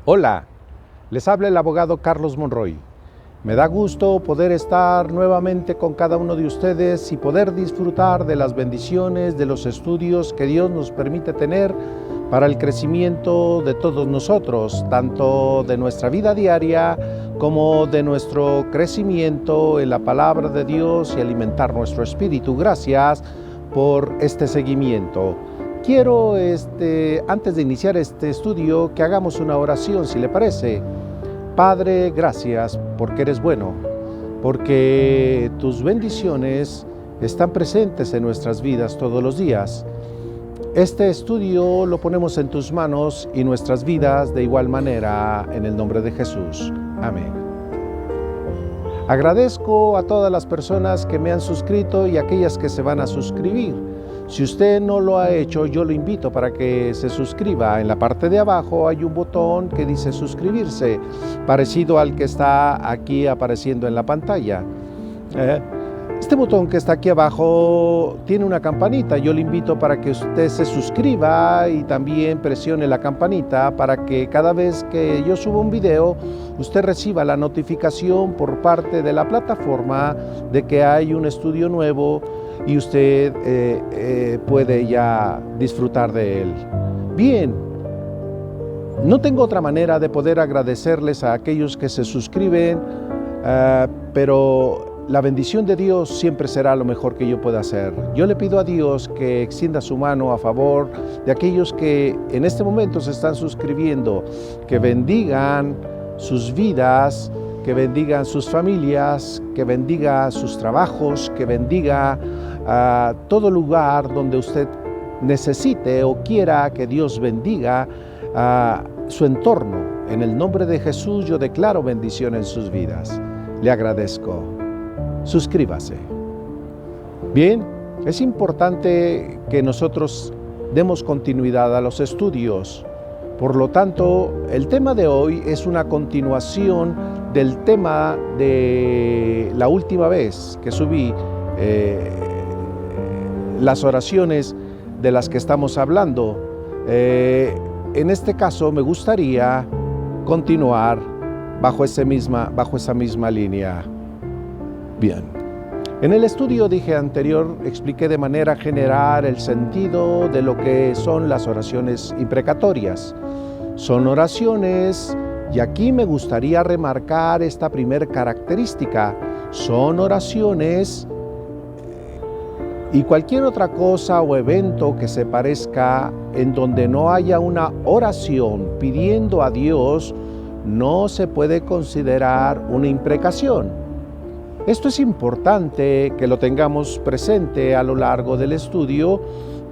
Hola, les habla el abogado Carlos Monroy. Me da gusto poder estar nuevamente con cada uno de ustedes y poder disfrutar de las bendiciones, de los estudios que Dios nos permite tener para el crecimiento de todos nosotros, tanto de nuestra vida diaria como de nuestro crecimiento en la palabra de Dios y alimentar nuestro espíritu. Gracias por este seguimiento. Quiero, antes de iniciar este estudio, que hagamos una oración, si le parece. Padre, gracias porque eres bueno, porque tus bendiciones están presentes en nuestras vidas todos los días. Este estudio lo ponemos en tus manos y nuestras vidas de igual manera, en el nombre de Jesús. Amén. Agradezco a todas las personas que me han suscrito y aquellas que se van a suscribir. Si usted no lo ha hecho, yo lo invito para que se suscriba. En la parte de abajo hay un botón que dice suscribirse, parecido al que está aquí apareciendo en la pantalla. Este botón que está aquí abajo tiene una campanita. Yo le invito para que usted se suscriba y también presione la campanita para que cada vez que yo suba un video, usted reciba la notificación por parte de la plataforma de que hay un estudio nuevo y usted puede ya disfrutar de él. Bien, no tengo otra manera de poder agradecerles a aquellos que se suscriben, pero la bendición de Dios siempre será lo mejor que yo pueda hacer. Yo le pido a Dios que extienda su mano a favor de aquellos que en este momento se están suscribiendo, que bendigan sus vidas, que bendiga sus familias, que bendiga sus trabajos, que bendiga todo lugar donde usted necesite o quiera que Dios bendiga su entorno. En el nombre de Jesús yo declaro bendición en sus vidas. Le agradezco. Suscríbase. Bien, es importante que nosotros demos continuidad a los estudios. Por lo tanto, el tema de hoy es una continuación del tema de la última vez que subí las oraciones de las que estamos hablando. En este caso me gustaría continuar bajo esa misma línea. Bien. En el estudio anterior expliqué de manera general el sentido de lo que son las oraciones imprecatorias. Son oraciones, y aquí me gustaría remarcar esta primera característica, son oraciones y cualquier otra cosa o evento que se parezca en donde no haya una oración pidiendo a Dios, no se puede considerar una imprecación. Esto es importante que lo tengamos presente a lo largo del estudio,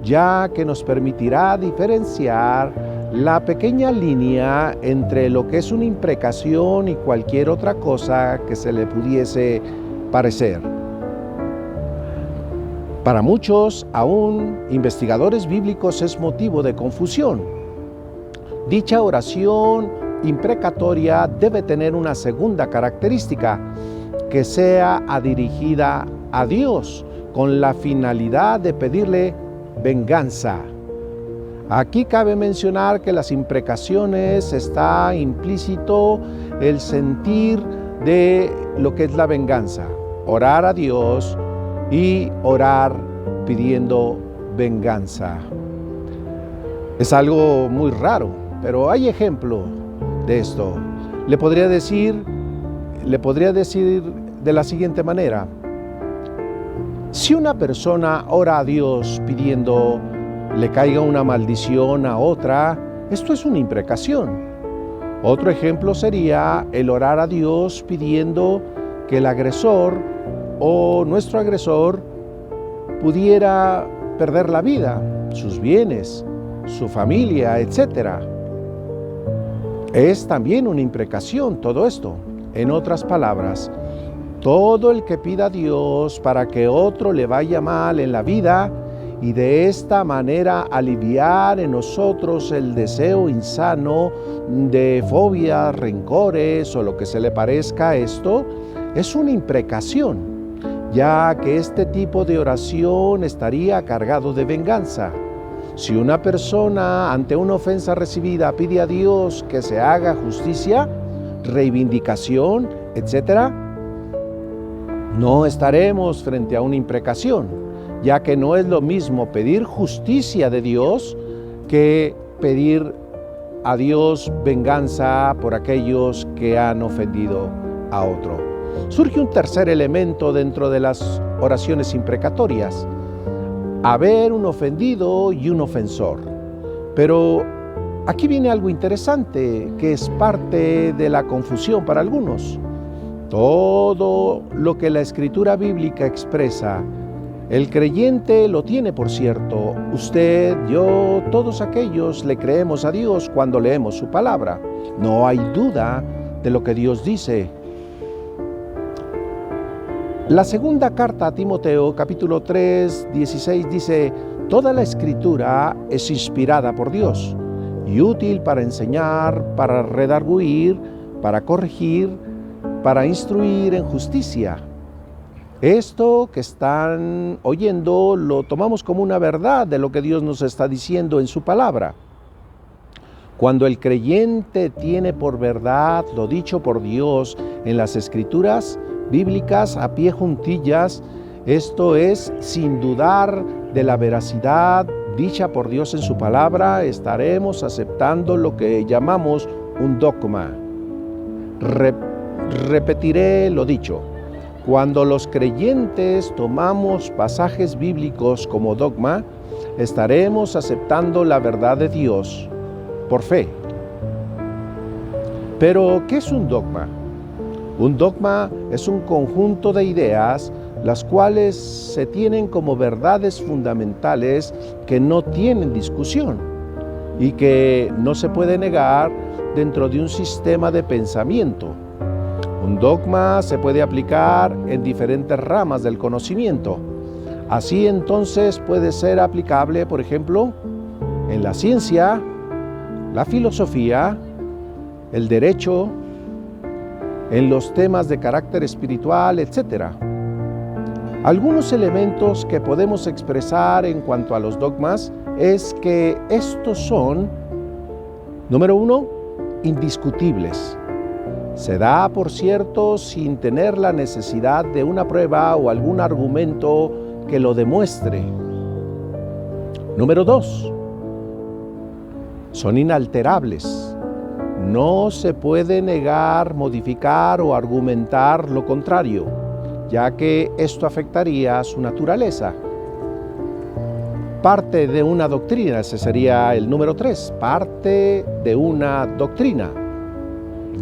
ya que nos permitirá diferenciar la pequeña línea entre lo que es una imprecación y cualquier otra cosa que se le pudiese parecer. Para muchos, aún investigadores bíblicos, es motivo de confusión. Dicha oración imprecatoria debe tener una segunda característica, que sea dirigida a Dios con la finalidad de pedirle venganza. Aquí cabe mencionar que las imprecaciones está implícito el sentir de lo que es la venganza, orar a Dios y orar pidiendo venganza. Es algo muy raro, pero hay ejemplo de esto. Le podría decir de la siguiente manera: si una persona ora a Dios pidiendo le caiga una maldición a otra, esto es una imprecación. Otro ejemplo sería el orar a Dios pidiendo que el agresor o nuestro agresor pudiera perder la vida, sus bienes, su familia, etc. Es también una imprecación todo esto. En otras palabras, todo el que pida a Dios para que otro le vaya mal en la vida y de esta manera aliviar en nosotros el deseo insano de fobias, rencores o lo que se le parezca a esto, es una imprecación, ya que este tipo de oración estaría cargado de venganza. Si una persona ante una ofensa recibida pide a Dios que se haga justicia, reivindicación, etc., no estaremos frente a una imprecación, ya que no es lo mismo pedir justicia de Dios que pedir a Dios venganza por aquellos que han ofendido a otro. Surge un tercer elemento dentro de las oraciones imprecatorias: haber un ofendido y un ofensor. Pero aquí viene algo interesante que es parte de la confusión para algunos. Todo lo que la Escritura bíblica expresa, el creyente lo tiene por cierto. Usted, yo, todos aquellos le creemos a Dios cuando leemos su palabra. No hay duda de lo que Dios dice. La segunda carta a Timoteo, capítulo 3, 16, dice: toda la Escritura es inspirada por Dios y útil para enseñar, para redarguir, para corregir, para instruir en justicia. Esto que están oyendo lo tomamos como una verdad de lo que Dios nos está diciendo en su palabra. Cuando el creyente tiene por verdad lo dicho por Dios en las Escrituras bíblicas a pie juntillas, esto es, sin dudar de la veracidad dicha por Dios en su palabra, estaremos aceptando lo que llamamos un dogma. Repetiré lo dicho. Cuando los creyentes tomamos pasajes bíblicos como dogma, estaremos aceptando la verdad de Dios por fe. Pero, ¿qué es un dogma? Un dogma es un conjunto de ideas las cuales se tienen como verdades fundamentales que no tienen discusión y que no se puede negar dentro de un sistema de pensamiento. Un dogma se puede aplicar en diferentes ramas del conocimiento. Así entonces puede ser aplicable, por ejemplo, en la ciencia, la filosofía, el derecho, en los temas de carácter espiritual, etc. Algunos elementos que podemos expresar en cuanto a los dogmas es que estos son, número 1, indiscutibles. Se da, por cierto, sin tener la necesidad de una prueba o algún argumento que lo demuestre. Número 2, son inalterables. No se puede negar, modificar o argumentar lo contrario, ya que esto afectaría su naturaleza. Parte de una doctrina, ese sería el número 3, parte de una doctrina,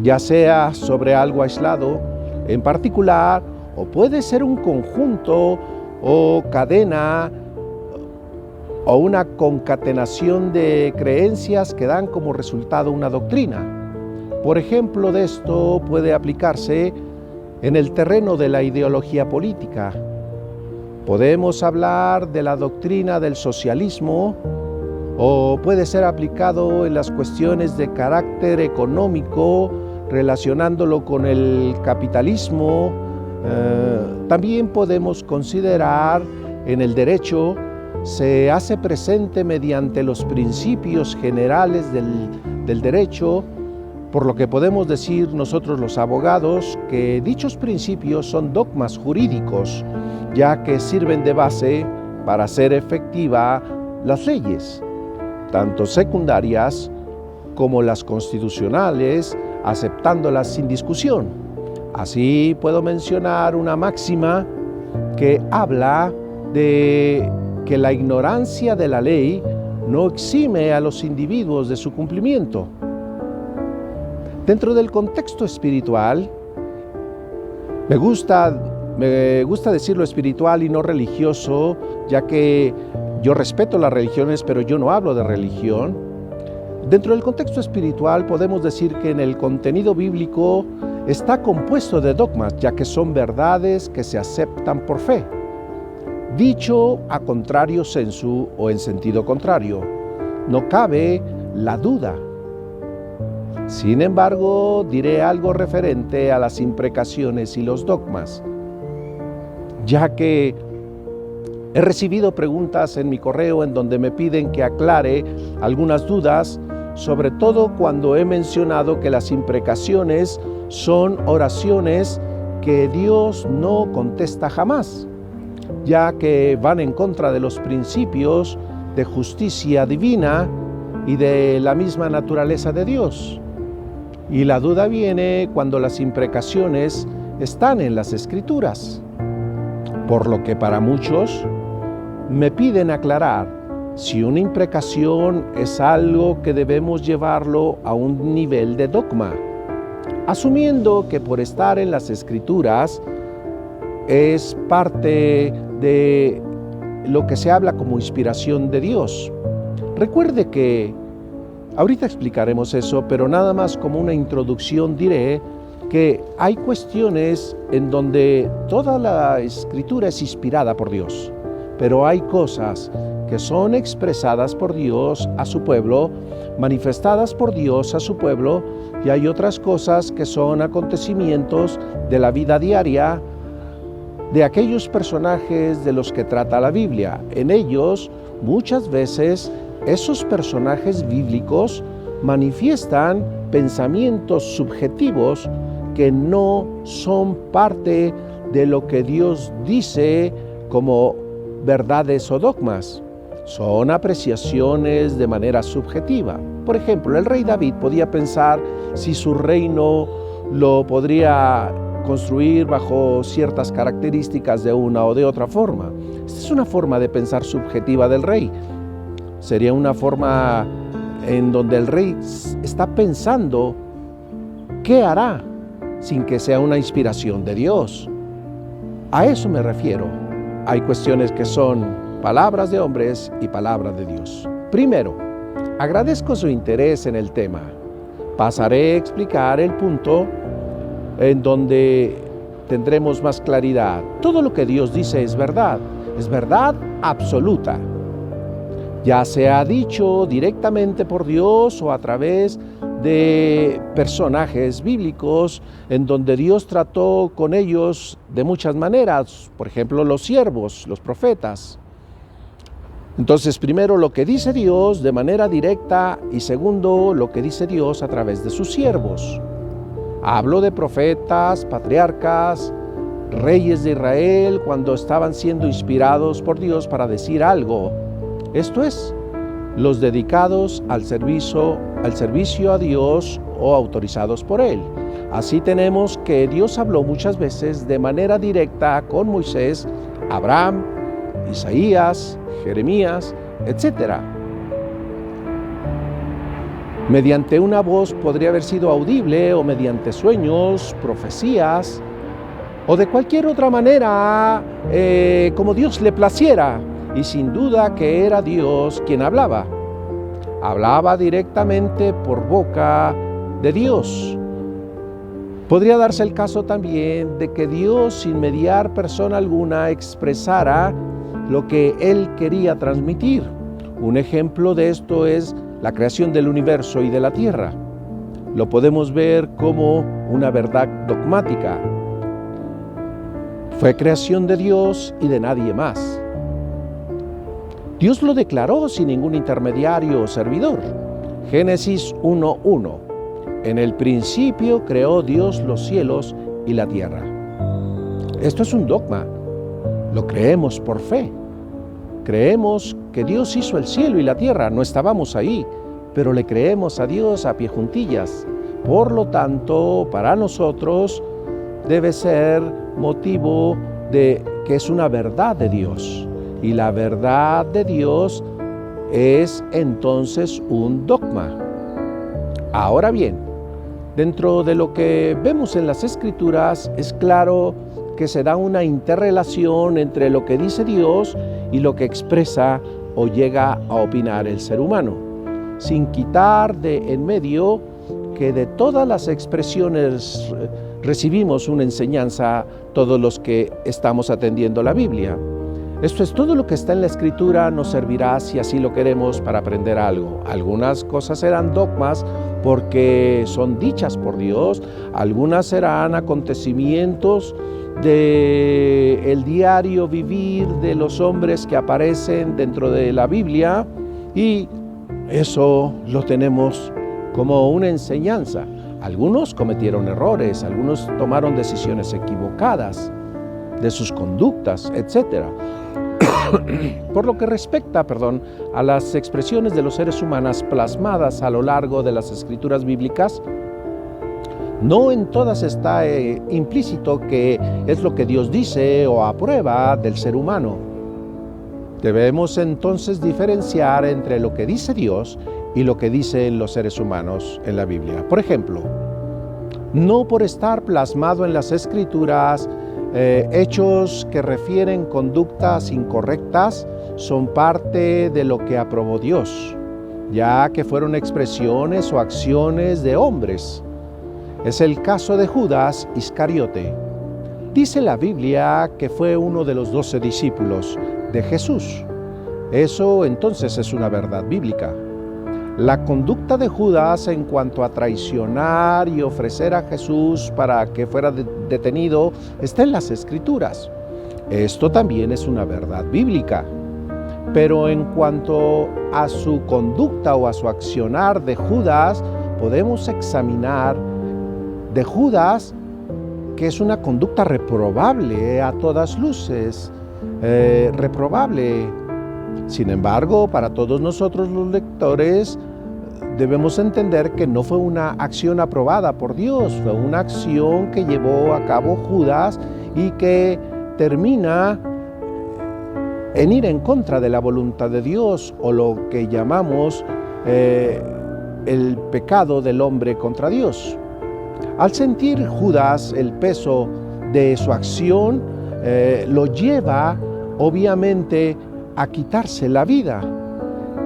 ya sea sobre algo aislado en particular, o puede ser un conjunto o cadena o una concatenación de creencias que dan como resultado una doctrina. Por ejemplo, de esto puede aplicarse en el terreno de la ideología política. Podemos hablar de la doctrina del socialismo, o puede ser aplicado en las cuestiones de carácter económico, relacionándolo con el capitalismo. También podemos considerar en el derecho, se hace presente mediante los principios generales del derecho, por lo que podemos decir nosotros los abogados que dichos principios son dogmas jurídicos, ya que sirven de base para hacer efectiva las leyes, tanto secundarias como las constitucionales, aceptándolas sin discusión. Así puedo mencionar una máxima que habla de que la ignorancia de la ley no exime a los individuos de su cumplimiento. Dentro del contexto espiritual, me gusta decirlo espiritual y no religioso, ya que yo respeto las religiones, pero yo no hablo de religión. Dentro del contexto espiritual podemos decir que en el contenido bíblico está compuesto de dogmas, ya que son verdades que se aceptan por fe. Dicho a contrario sensu o en sentido contrario, no cabe la duda. Sin embargo, diré algo referente a las imprecaciones y los dogmas, ya que He recibido preguntas en mi correo en donde me piden que aclare algunas dudas, sobre todo cuando he mencionado que las imprecaciones son oraciones que Dios no contesta jamás, ya que van en contra de los principios de justicia divina y de la misma naturaleza de Dios. Y la duda viene cuando las imprecaciones están en las Escrituras, por lo que para muchos me piden aclarar si una imprecación es algo que debemos llevarlo a un nivel de dogma, asumiendo que por estar en las Escrituras es parte de lo que se habla como inspiración de Dios. Recuerde que, ahorita explicaremos eso, pero nada más como una introducción diré que hay cuestiones en donde toda la Escritura es inspirada por Dios, pero hay cosas que son expresadas por Dios a su pueblo, manifestadas por Dios a su pueblo, y hay otras cosas que son acontecimientos de la vida diaria de aquellos personajes de los que trata la Biblia. En ellos, muchas veces, esos personajes bíblicos manifiestan pensamientos subjetivos que no son parte de lo que Dios dice como verdades o dogmas. Son apreciaciones de manera subjetiva. Por ejemplo, el rey David podía pensar si su reino lo podría construir bajo ciertas características de una o de otra forma. Esta es una forma de pensar subjetiva del rey. Sería una forma en donde el rey está pensando qué hará sin que sea una inspiración de Dios. A eso me refiero. Hay cuestiones que son palabras de hombres y palabras de Dios. Primero, agradezco su interés en el tema. Pasaré a explicar el punto en donde tendremos más claridad. Todo lo que Dios dice es verdad absoluta. Ya sea dicho directamente por Dios o a través de personajes bíblicos en donde Dios trató con ellos de muchas maneras, por ejemplo, los siervos, los profetas. Entonces, primero lo que dice Dios de manera directa y segundo lo que dice Dios a través de sus siervos. Hablo de profetas, patriarcas, reyes de Israel cuando estaban siendo inspirados por Dios para decir algo. Esto es, los dedicados al servicio a Dios o autorizados por Él. Así tenemos que Dios habló muchas veces de manera directa con Moisés, Abraham, Isaías, Jeremías, etc. Mediante una voz podría haber sido audible o mediante sueños, profecías o de cualquier otra manera como Dios le placiera. Y sin duda que era Dios quien hablaba. Hablaba directamente por boca de Dios. Podría darse el caso también de que Dios, sin mediar persona alguna, expresara lo que Él quería transmitir. Un ejemplo de esto es la creación del universo y de la tierra. Lo podemos ver como una verdad dogmática. Fue creación de Dios y de nadie más. Dios lo declaró sin ningún intermediario o servidor. Génesis 1:1. En el principio creó Dios los cielos y la tierra. Esto es un dogma. Lo creemos por fe. Creemos que Dios hizo el cielo y la tierra. No estábamos ahí, pero le creemos a Dios a pie juntillas. Por lo tanto, para nosotros debe ser motivo de que es una verdad de Dios. Y la verdad de Dios es entonces un dogma. Ahora bien, dentro de lo que vemos en las Escrituras, es claro que se da una interrelación entre lo que dice Dios y lo que expresa o llega a opinar el ser humano, sin quitar de en medio que de todas las expresiones recibimos una enseñanza todos los que estamos atendiendo la Biblia. Esto es todo lo que está en la Escritura, nos servirá si así lo queremos para aprender algo. Algunas cosas serán dogmas porque son dichas por Dios, algunas serán acontecimientos del diario vivir de los hombres que aparecen dentro de la Biblia y eso lo tenemos como una enseñanza. Algunos cometieron errores, algunos tomaron decisiones equivocadas de sus conductas, etc. Por lo que respecta, a las expresiones de los seres humanos plasmadas a lo largo de las escrituras bíblicas, no en todas está implícito que es lo que Dios dice o aprueba del ser humano. Debemos entonces diferenciar entre lo que dice Dios y lo que dicen los seres humanos en la Biblia. Por ejemplo, no por estar plasmado en las escrituras hechos que refieren conductas incorrectas son parte de lo que aprobó Dios, ya que fueron expresiones o acciones de hombres. Es el caso de Judas Iscariote. Dice la Biblia que fue uno de los 12 discípulos de Jesús. Eso entonces es una verdad bíblica. La conducta de Judas en cuanto a traicionar y ofrecer a Jesús para que fuera detenido está en las Escrituras. Esto también es una verdad bíblica. Pero en cuanto a su conducta o a su accionar de Judas, podemos examinar de Judas que es una conducta reprobable a todas luces, reprobable. Sin embargo, para todos nosotros los lectores, debemos entender que no fue una acción aprobada por Dios, fue una acción que llevó a cabo Judas y que termina en ir en contra de la voluntad de Dios, o lo que llamamos el pecado del hombre contra Dios. Al sentir Judas el peso de su acción, lo lleva obviamente a quitarse la vida.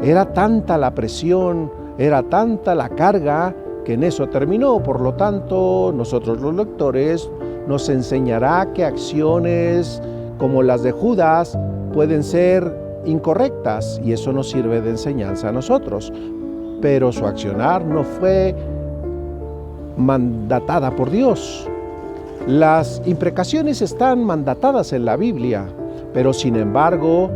Era tanta la presión, era tanta la carga que en eso terminó. Por lo tanto, nosotros los lectores nos enseñará que acciones como las de Judas pueden ser incorrectas y eso nos sirve de enseñanza a nosotros. Pero su accionar no fue mandatada por Dios. Las imprecaciones están mandatadas en la Biblia, pero sin embargo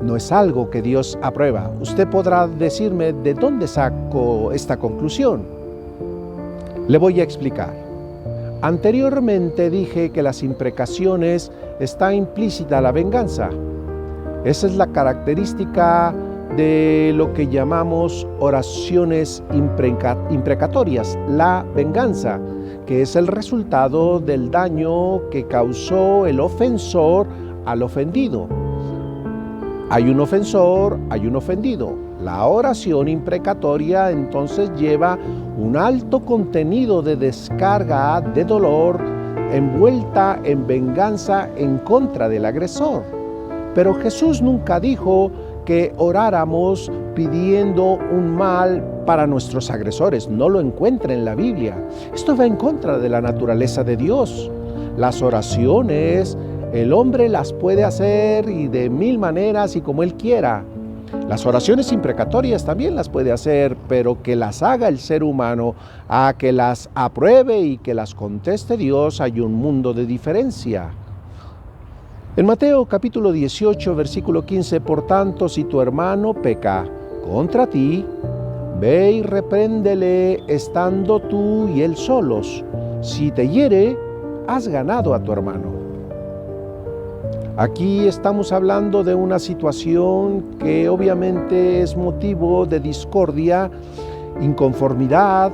no es algo que Dios aprueba. Usted podrá decirme de dónde saco esta conclusión. Le voy a explicar. Anteriormente dije que las imprecaciones está implícita la venganza. Esa es la característica de lo que llamamos oraciones imprecatorias, la venganza, que es el resultado del daño que causó el ofensor al ofendido. Hay un ofensor, hay un ofendido. La oración imprecatoria entonces lleva un alto contenido de descarga de dolor envuelta en venganza en contra del agresor. Pero Jesús nunca dijo que oráramos pidiendo un mal para nuestros agresores. No lo encuentra en la Biblia. Esto va en contra de la naturaleza de Dios. Las oraciones, el hombre las puede hacer y de mil maneras y como él quiera. Las oraciones imprecatorias también las puede hacer, pero que las haga el ser humano, a que las apruebe y que las conteste Dios, hay un mundo de diferencia. En Mateo capítulo 18, versículo 15, por tanto, si tu hermano peca contra ti, ve y repréndele estando tú y él solos. Si te hiere, has ganado a tu hermano. Aquí estamos hablando de una situación que obviamente es motivo de discordia, inconformidad,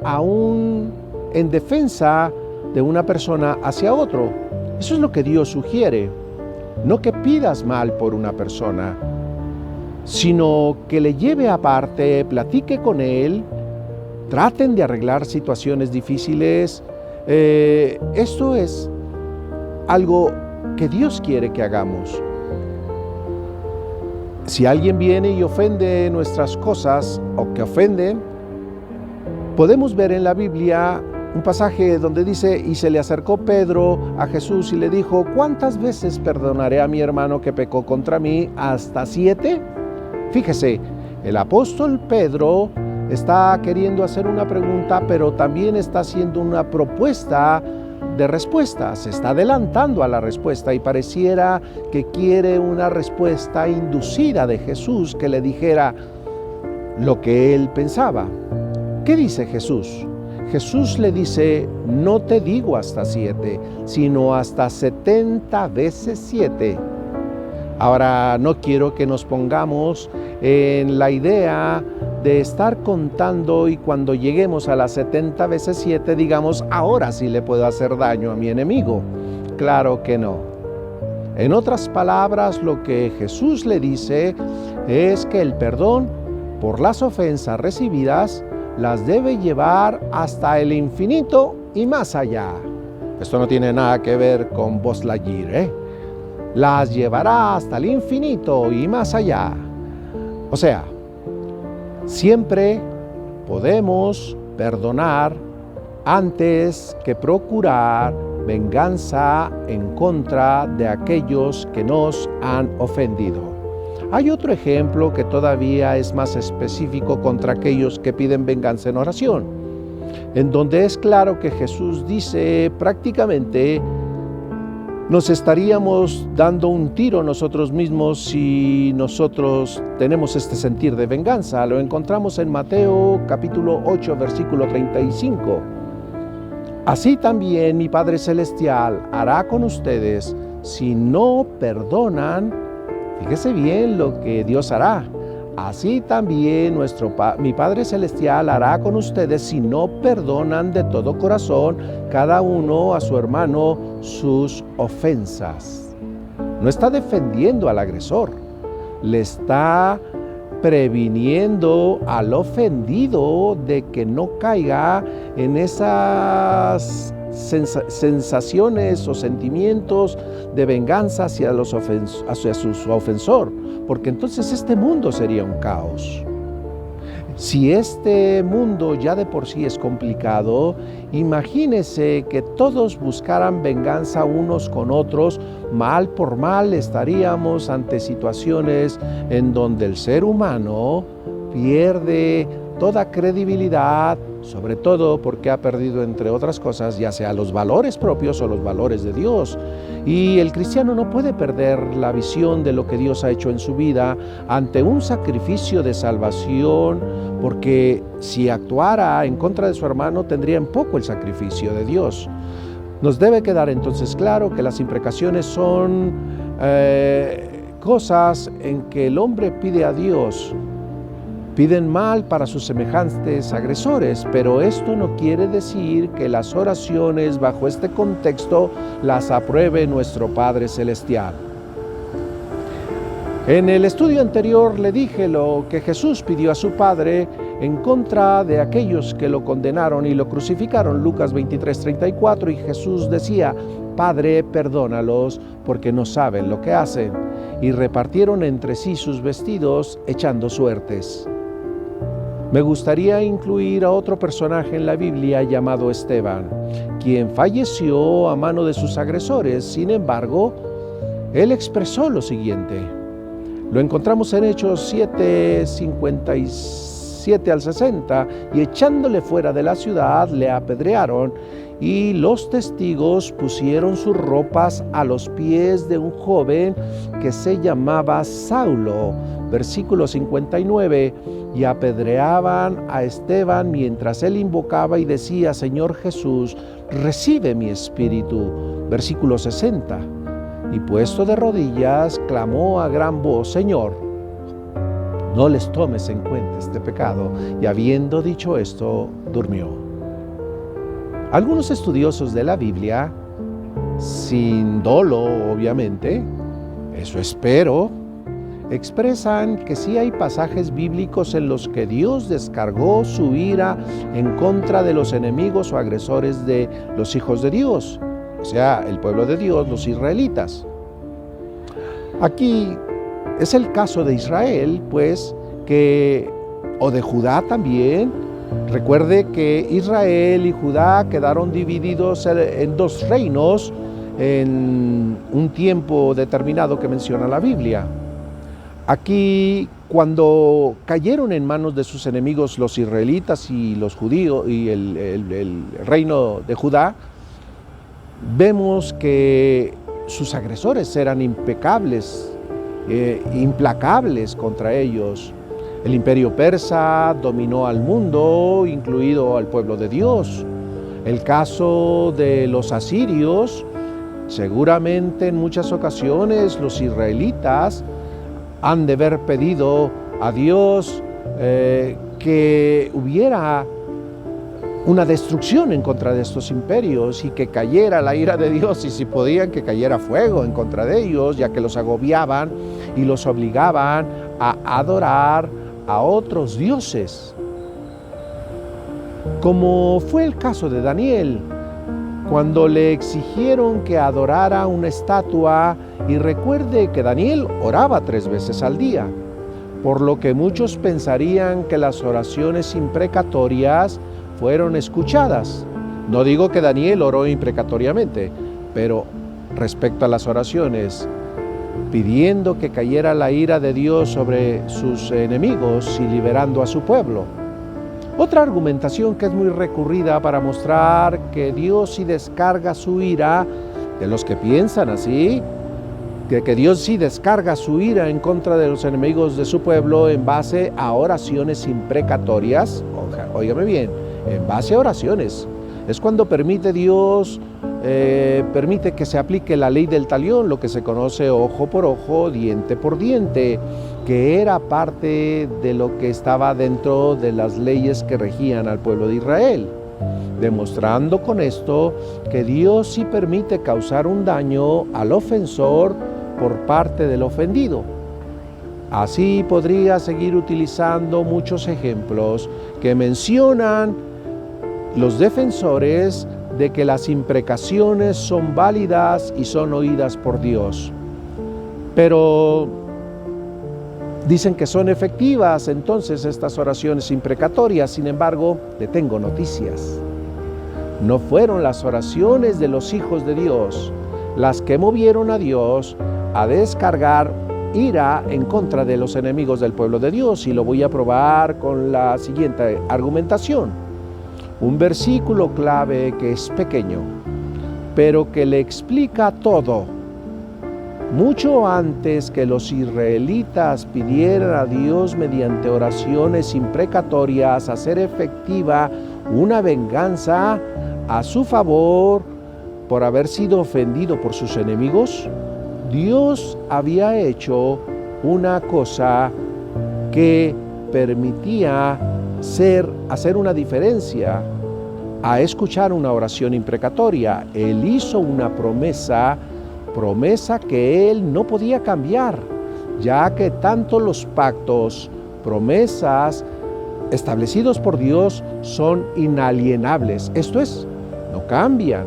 aún en defensa de una persona hacia otro. Eso es lo que Dios sugiere. No que pidas mal por una persona, sino que le lleve aparte, platique con él, traten de arreglar situaciones difíciles. Esto es algo que Dios quiere que hagamos. Si alguien viene y ofende nuestras cosas o que ofenden, podemos ver en la Biblia un pasaje donde dice, y se le acercó Pedro a Jesús y le dijo, ¿cuántas veces perdonaré a mi hermano que pecó contra mí? ¿Hasta 7? Fíjese, el apóstol Pedro está queriendo hacer una pregunta, pero también está haciendo una propuesta de respuesta. Se está adelantando a la respuesta y pareciera que quiere una respuesta inducida de Jesús que le dijera lo que él pensaba. ¿Qué dice Jesús? Jesús le dice, no te digo hasta 7, sino hasta 70 veces 7. Ahora, no quiero que nos pongamos en la idea de estar contando y cuando lleguemos a las 70 veces 7, digamos, ahora sí le puedo hacer daño a mi enemigo. Claro que no. En otras palabras, lo que Jesús le dice es que el perdón por las ofensas recibidas las debe llevar hasta el infinito y más allá. Esto no tiene nada que ver con Buzz Lightyear, Las llevará hasta el infinito y más allá. O sea, siempre podemos perdonar antes que procurar venganza en contra de aquellos que nos han ofendido. Hay otro ejemplo que todavía es más específico contra aquellos que piden venganza en oración, en donde es claro que Jesús dice prácticamente nos estaríamos dando un tiro nosotros mismos si nosotros tenemos este sentir de venganza. Lo encontramos en Mateo capítulo 8, versículo 35. Así también mi Padre Celestial hará con ustedes si no perdonan. Fíjese bien lo que Dios hará. Así también mi Padre Celestial hará con ustedes si no perdonan de todo corazón cada uno a su hermano sus ofensas. No está defendiendo al agresor, le está previniendo al ofendido de que no caiga en esas sensaciones o sentimientos de venganza hacia su ofensor, porque entonces este mundo sería un caos. Si este mundo ya de por sí es complicado, imagínese que todos buscaran venganza unos con otros, mal por mal estaríamos ante situaciones en donde el ser humano pierde toda credibilidad, sobre todo porque ha perdido, entre otras cosas, ya sea los valores propios o los valores de Dios. Y el cristiano no puede perder la visión de lo que Dios ha hecho en su vida ante un sacrificio de salvación, porque si actuara en contra de su hermano, tendría en poco el sacrificio de Dios. Nos debe quedar entonces claro que las imprecaciones son cosas en que el hombre pide a Dios. Piden mal para sus semejantes agresores, pero esto no quiere decir que las oraciones bajo este contexto las apruebe nuestro Padre Celestial. En el estudio anterior le dije lo que Jesús pidió a su Padre en contra de aquellos que lo condenaron y lo crucificaron, Lucas 23:34, y Jesús decía, Padre, perdónalos porque no saben lo que hacen, y repartieron entre sí sus vestidos echando suertes. Me gustaría incluir a otro personaje en la Biblia llamado Esteban, quien falleció a mano de sus agresores. Sin embargo, él expresó lo siguiente. Lo encontramos en Hechos 7, 57 al 60, y echándole fuera de la ciudad le apedrearon, y los testigos pusieron sus ropas a los pies de un joven que se llamaba Saulo. Versículo 59, y apedreaban a Esteban mientras él invocaba y decía, Señor Jesús, recibe mi espíritu. Versículo 60, y puesto de rodillas, clamó a gran voz, Señor, no les tomes en cuenta este pecado. Y habiendo dicho esto, durmió. Algunos estudiosos de la Biblia, sin dolo obviamente, eso espero, expresan que sí hay pasajes bíblicos en los que Dios descargó su ira en contra de los enemigos o agresores de los hijos de Dios, o sea, el pueblo de Dios, los israelitas. Aquí es el caso de Israel, pues, o de Judá también, Recuerde que Israel y Judá quedaron divididos en dos reinos en un tiempo determinado que menciona la Biblia. Aquí, cuando cayeron en manos de sus enemigos los israelitas y los judíos y el reino de Judá, vemos que sus agresores eran impecables, implacables contra ellos. El imperio persa dominó al mundo, incluido al pueblo de Dios. El caso de los asirios, seguramente en muchas ocasiones los israelitas han de haber pedido a Dios que hubiera una destrucción en contra de estos imperios y que cayera la ira de Dios, y si podían que cayera fuego en contra de ellos, ya que los agobiaban y los obligaban a adorar a otros dioses. Como fue el caso de Daniel, cuando le exigieron que adorara una estatua, y recuerde que Daniel oraba 3 veces al día, por lo que muchos pensarían que las oraciones imprecatorias fueron escuchadas. No digo que Daniel oró imprecatoriamente, pero respecto a las oraciones, pidiendo que cayera la ira de Dios sobre sus enemigos y liberando a su pueblo. Otra argumentación que es muy recurrida para mostrar que Dios sí descarga su ira, de los que piensan así, que Dios sí descarga su ira en contra de los enemigos de su pueblo en base a oraciones imprecatorias, óigame bien, en base a oraciones. Es cuando permite Dios, permite que se aplique la ley del talión, lo que se conoce ojo por ojo, diente por diente, que era parte de lo que estaba dentro de las leyes que regían al pueblo de Israel, demostrando con esto que Dios sí permite causar un daño al ofensor por parte del ofendido. Así podría seguir utilizando muchos ejemplos que mencionan los defensores de que las imprecaciones son válidas y son oídas por Dios. Pero dicen que son efectivas entonces estas oraciones imprecatorias. Sin embargo, le tengo noticias. No fueron las oraciones de los hijos de Dios las que movieron a Dios a descargar ira en contra de los enemigos del pueblo de Dios, y lo voy a probar con la siguiente argumentación. Un versículo clave que es pequeño, pero que le explica todo. Mucho antes que los israelitas pidieran a Dios mediante oraciones imprecatorias hacer efectiva una venganza a su favor por haber sido ofendido por sus enemigos, Dios había hecho una cosa que permitía hacer una diferencia a escuchar una oración imprecatoria. Él hizo una promesa que Él no podía cambiar, ya que tanto los pactos, promesas establecidos por Dios son inalienables. Esto es, no cambian,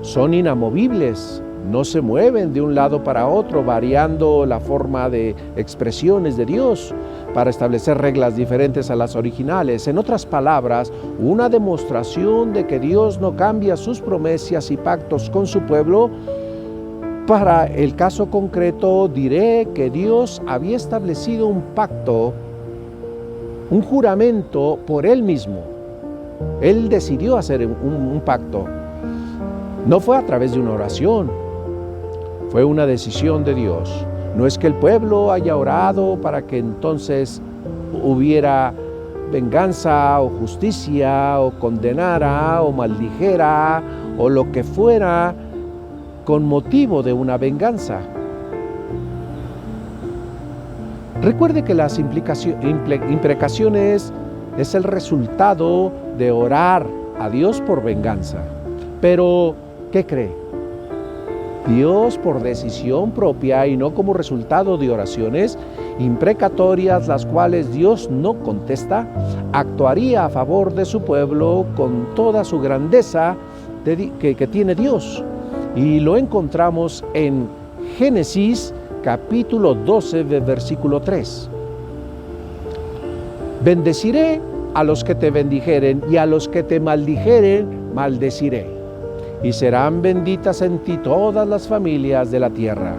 son inamovibles, no se mueven de un lado para otro, variando la forma de expresiones de Dios para establecer reglas diferentes a las originales. En otras palabras, una demostración de que Dios no cambia sus promesas y pactos con su pueblo. Para el caso concreto, diré que Dios había establecido un pacto, un juramento por Él mismo. Él decidió hacer un pacto. No fue a través de una oración. Fue una decisión de Dios. No es que el pueblo haya orado para que entonces hubiera venganza o justicia o condenara o maldijera o lo que fuera con motivo de una venganza. Recuerde que las imprecaciones es el resultado de orar a Dios por venganza. Pero, ¿qué cree? Dios, por decisión propia y no como resultado de oraciones imprecatorias, las cuales Dios no contesta, actuaría a favor de su pueblo con toda su grandeza que tiene Dios. Y lo encontramos en Génesis capítulo 12, versículo 3. Bendeciré a los que te bendijeren, y a los que te maldijeren, maldeciré. Y serán benditas en ti todas las familias de la tierra.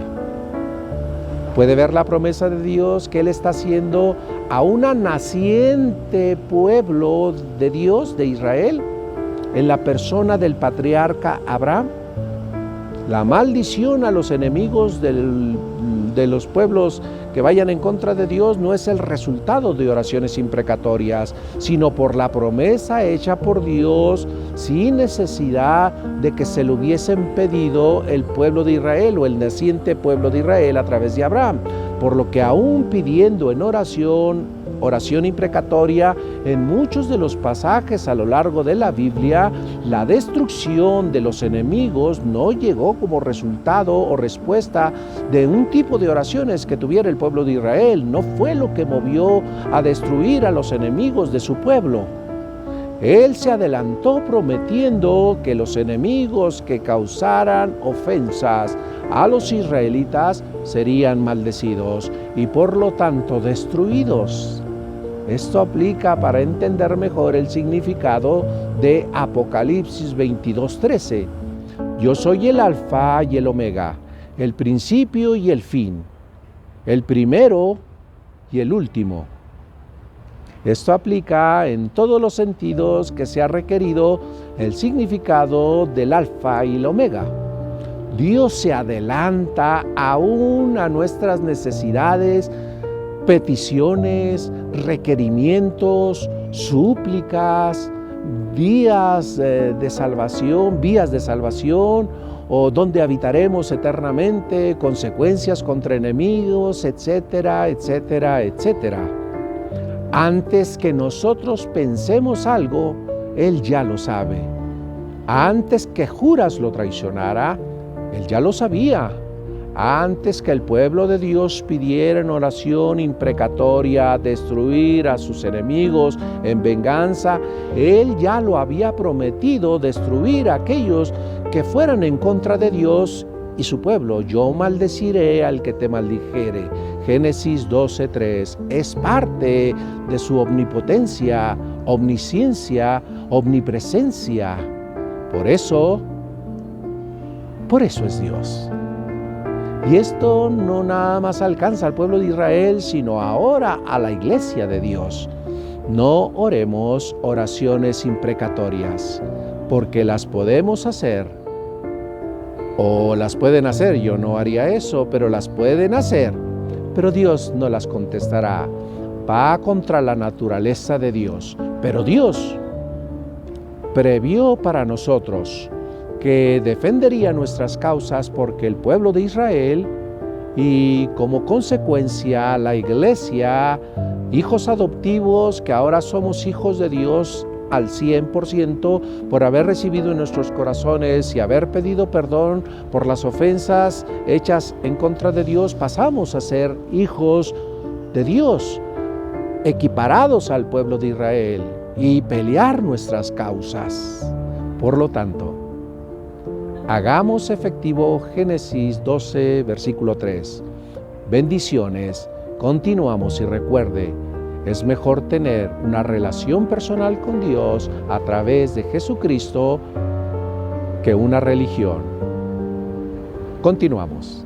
Puede ver la promesa de Dios que Él está haciendo a una naciente pueblo de Dios, de Israel, en la persona del patriarca Abraham. La maldición a los enemigos de los pueblos que vayan en contra de Dios no es el resultado de oraciones imprecatorias, sino por la promesa hecha por Dios sin necesidad de que se lo hubiesen pedido el pueblo de Israel o el naciente pueblo de Israel a través de Abraham. Por lo que aún pidiendo en oración imprecatoria, en muchos de los pasajes a lo largo de la Biblia, la destrucción de los enemigos no llegó como resultado o respuesta de un tipo de oraciones que tuviera el pueblo de Israel. No fue lo que movió a destruir a los enemigos de su pueblo. Él se adelantó prometiendo que los enemigos que causaran ofensas a los israelitas serían maldecidos y por lo tanto destruidos. Esto aplica para entender mejor el significado de Apocalipsis 22:13. Yo soy el Alfa y el Omega, el principio y el fin, el primero y el último. Esto aplica en todos los sentidos que se ha requerido el significado del Alfa y el Omega. Dios se adelanta aún a nuestras necesidades, peticiones, requerimientos, súplicas, vías de salvación, o donde habitaremos eternamente, consecuencias contra enemigos, etcétera, etcétera, etcétera. Antes que nosotros pensemos algo, Él ya lo sabe. Antes que Judas lo traicionara, Él ya lo sabía. Antes que el pueblo de Dios pidiera en oración imprecatoria destruir a sus enemigos en venganza, Él ya lo había prometido destruir a aquellos que fueran en contra de Dios y su pueblo. Yo maldeciré al que te maldijere. Génesis 12:3. Es parte de su omnipotencia, omnisciencia, omnipresencia. Por eso es Dios. Y esto no nada más alcanza al pueblo de Israel, sino ahora a la iglesia de Dios. No oremos oraciones imprecatorias, porque las podemos hacer, o las pueden hacer, yo no haría eso, pero las pueden hacer, pero Dios no las contestará. Va contra la naturaleza de Dios, pero Dios previó para nosotros que defendería nuestras causas porque el pueblo de Israel y como consecuencia la iglesia, hijos adoptivos que ahora somos hijos de Dios al 100% por haber recibido en nuestros corazones y haber pedido perdón por las ofensas hechas en contra de Dios, pasamos a ser hijos de Dios, equiparados al pueblo de Israel y pelear nuestras causas. Por lo tanto, hagamos efectivo Génesis 12, versículo 3. Bendiciones. Continuamos y recuerde, es mejor tener una relación personal con Dios a través de Jesucristo que una religión. Continuamos.